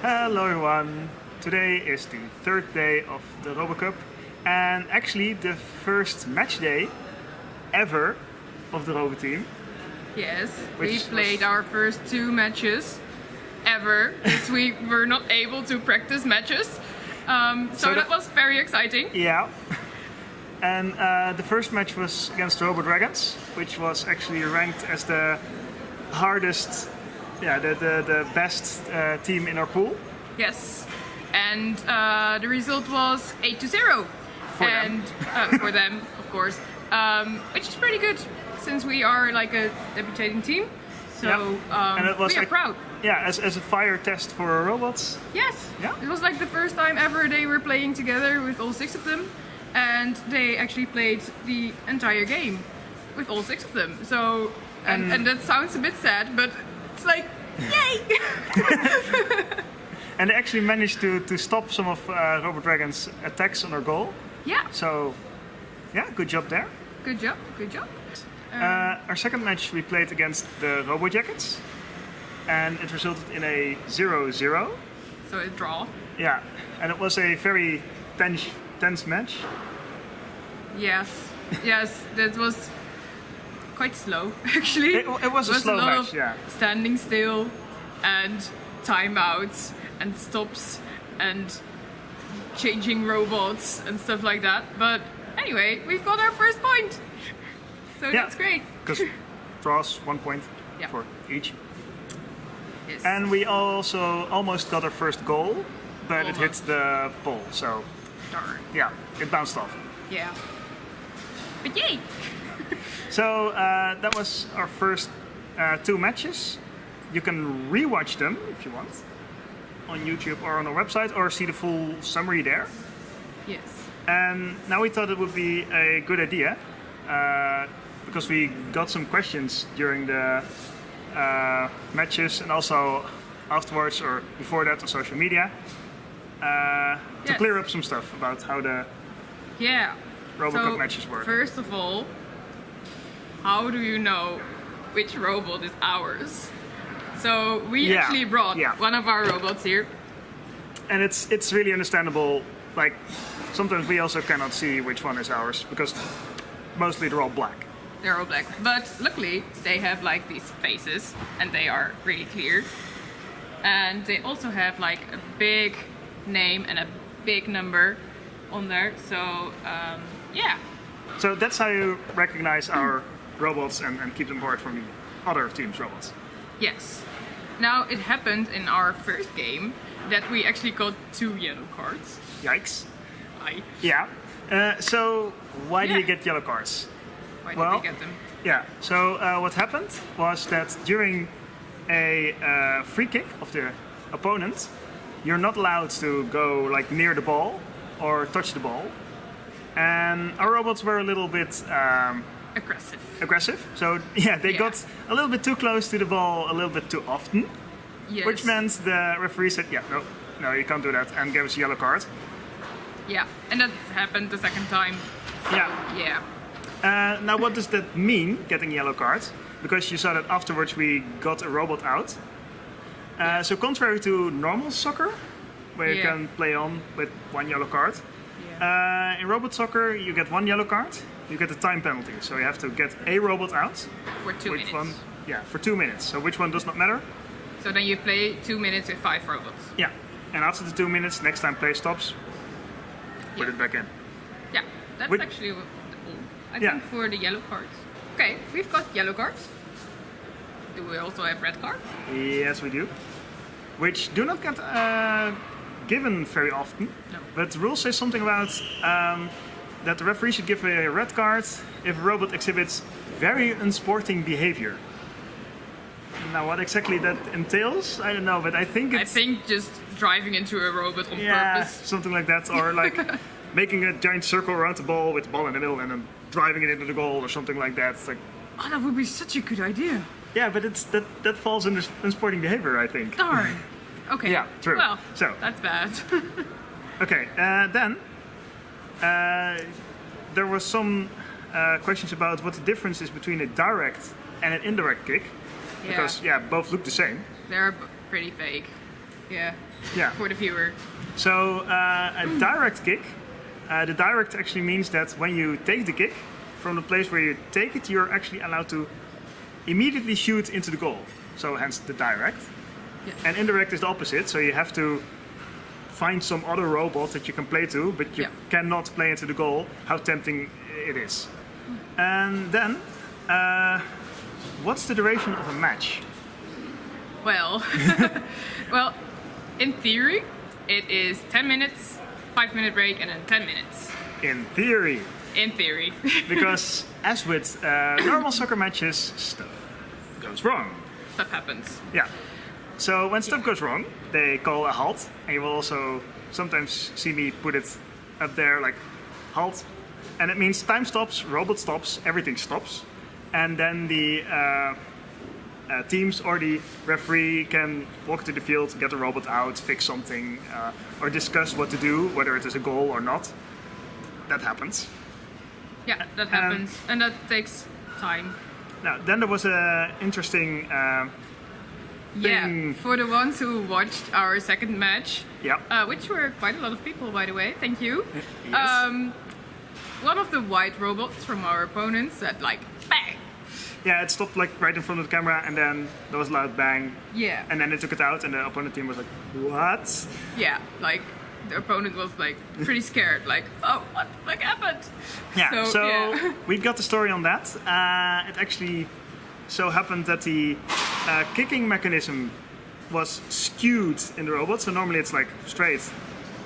Hello everyone! Today is the third day of the RoboCup and actually the first match day ever of the RoboTeam. Yes, we played our first 2 matches ever because we were not able to practice matches. So that was very exciting. Yeah. And the first match was against RoboDragons, which was actually ranked as the hardest, the best team in our pool. Yes, and the result was 8-0. For them, of course, which is pretty good since we are like a debuting team. So and it was we are proud. Yeah, as a fire test for our robots. Yes, yeah. It was like the first time ever they were playing together with all 6 of them. And they actually played the entire game with all 6 of them. So, and that sounds a bit sad, but it's like, yay! And they actually managed to stop some of RoboDragon's attacks on our goal. Yeah. So, yeah, good job there. Good job, good job. Our second match we played against the RoboJackets. And it resulted in a 0-0. So a draw. Yeah, and it was a very tense match. Yes, that was quite slow actually. It was a slow match, yeah. Standing still and timeouts and stops and changing robots and stuff like that. But anyway, we've got our first point. So that's great. Because draws 1 point for each. Yes. And we also almost got our first goal, but it hit the pole, so darn. Yeah, it bounced off. Yeah. But yay! So that was our first 2 matches. You can rewatch them if you want on YouTube or on our website, or see the full summary there. Yes. And now we thought it would be a good idea because we got some questions during the matches and also afterwards or before that on social media to clear up some stuff about how the RoboCup matches work. First of all, how do you know which robot is ours? So we actually brought one of our robots here. And it's really understandable, like sometimes we also cannot see which one is ours because mostly they're all black. They're all black, but luckily they have like these faces and they are really clear. And they also have like a big name and a big number on there, so yeah. So that's how you recognize our robots and keep them apart from other teams' robots. Yes. Now it happened in our first game that we actually got 2 yellow cards. Yikes. Aye. Yeah. So why do you get yellow cards? Why did we get them? Yeah, so what happened was that during a free kick of the opponent, you're not allowed to go like near the ball or touch the ball. And our robots were a little bit aggressive. So yeah, they got a little bit too close to the ball a little bit too often. Yes. Which meant the referee said, no, you can't do that, and gave us a yellow card. Yeah, and that happened the second time. Yeah. Now what does that mean, getting yellow cards? Because you saw that afterwards we got a robot out. So contrary to normal soccer, where you can play on with 1 yellow card, in robot soccer you get 1 yellow card, you get a time penalty. So you have to get a robot out. For 2 minutes. For 2 minutes. So which one does not matter? So then you play 2 minutes with 5 robots. Yeah, and after the 2 minutes, next time play stops, put it back in. Yeah, that's actually all. I think for the yellow cards. Okay, we've got yellow cards. Do we also have red cards? Yes, we do. Which do not get given very often. No. But the rules say something about that the referee should give a red card if a robot exhibits very unsporting behavior. Now, what exactly that entails, I don't know, but I think it's... I think just driving into a robot on purpose. Something like that, or like making a giant circle around the ball with the ball in the middle and then driving it into the goal or something like that. It's like, oh, that would be such a good idea. Yeah, but that falls under unsporting behavior, I think. Darn. Okay. Yeah, true. Well, so that's bad. Okay, then there was some questions about what the difference is between a direct and an indirect kick. Because, both look the same. They're pretty fake. Yeah. Yeah. for the viewer. So a direct kick, the direct actually means that when you take the kick, from the place where you take it, you're actually allowed to immediately shoot into the goal. So hence the direct. Yeah. And indirect is the opposite, so you have to find some other robot that you can play to, but you Yeah. cannot play into the goal, how tempting it is. And then, what's the duration of a match? Well, well, in theory, it is 10 minutes, 5-minute break, and then 10 minutes. In theory. In theory. Because as with normal soccer matches, stuff goes wrong. Stuff happens. Yeah. So when stuff Yeah. goes wrong, they call a halt, and you will also sometimes see me put it up there like halt, and it means time stops, robot stops, everything stops, and then the teams or the referee can walk to the field, get the robot out, fix something, or discuss what to do, whether it is a goal or not. That happens. Yeah, that happens, and that takes time. Now, then there was an interesting Yeah, thing. for the ones who watched our second match, Yeah. which were quite a lot of people, by the way, thank you. Yes. One of the white robots from our opponents said like, bang! Yeah, it stopped like right in front of the camera, and then there was a loud bang, Yeah, and then they took it out, and the opponent team was like, "What?" yeah, like the opponent was like pretty scared, like, oh, what the fuck happened? Yeah. So yeah. we got the story on that. It actually so happened that the kicking mechanism was skewed in the robot. So normally it's like straight,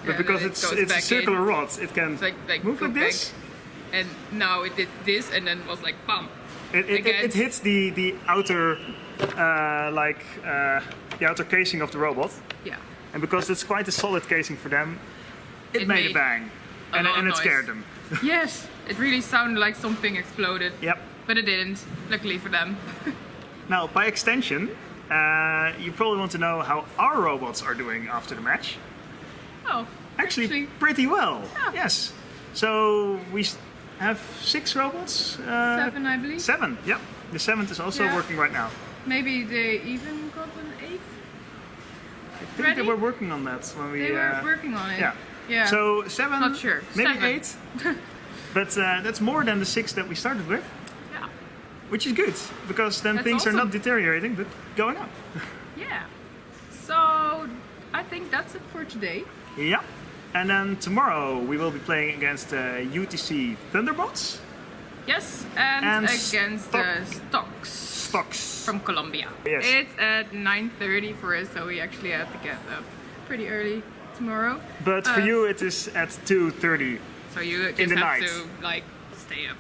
but Yeah, because then it goes it's a back circular in. rod, it can It's like move go like this. back. And now it did this, and then was like, bam! It Against- hits the outer the outer casing of the robot, Yeah, and because it's quite a solid casing for them, it made a made bang, a and lot of it noise. scared them. yes, it really sounded like something exploded. Yep. But it didn't, luckily for them. Now, by extension, you probably want to know how our robots are doing after the match. Oh, Actually, pretty well. Yeah. Yes. So we have 6 robots. 7, I believe. 7. Yep. The 7th is also Yeah. working right now. Maybe they even got an 8th. I think Ready? they were working on that when we. They were working on it. Yeah. Yeah. So 7. Not sure. Maybe 7. 8. But that's more than the 6 that we started with, Yeah. which is good because then That's things are awesome. not deteriorating but going up. Yeah. So I think that's it for today. Yeah. And then tomorrow we will be playing against UTC Thunderbots. Yes, and And against the Stocks Stocks. from Colombia. Yes. It's at 9:30 for us, so we actually have to get up pretty early tomorrow. But for you it is at 2:30 So you just in the have night. to like stay up.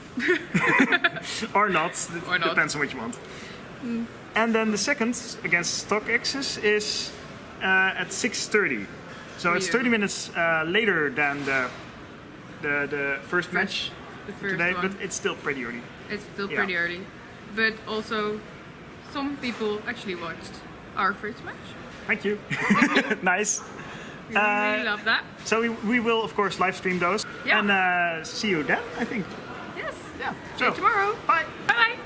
or not. It Or not. depends on what you want. And then the second against StockX's is at 6:30. So it's you. 30 minutes later than the first match The first today, one. but it's still pretty early. It's still Yeah. pretty early. But also, some people actually watched our first match. Thank you. Nice. We really love that. So we will of course live stream those Yeah. and see you then, I think. Yes. Yeah. See you tomorrow. Bye. Bye bye.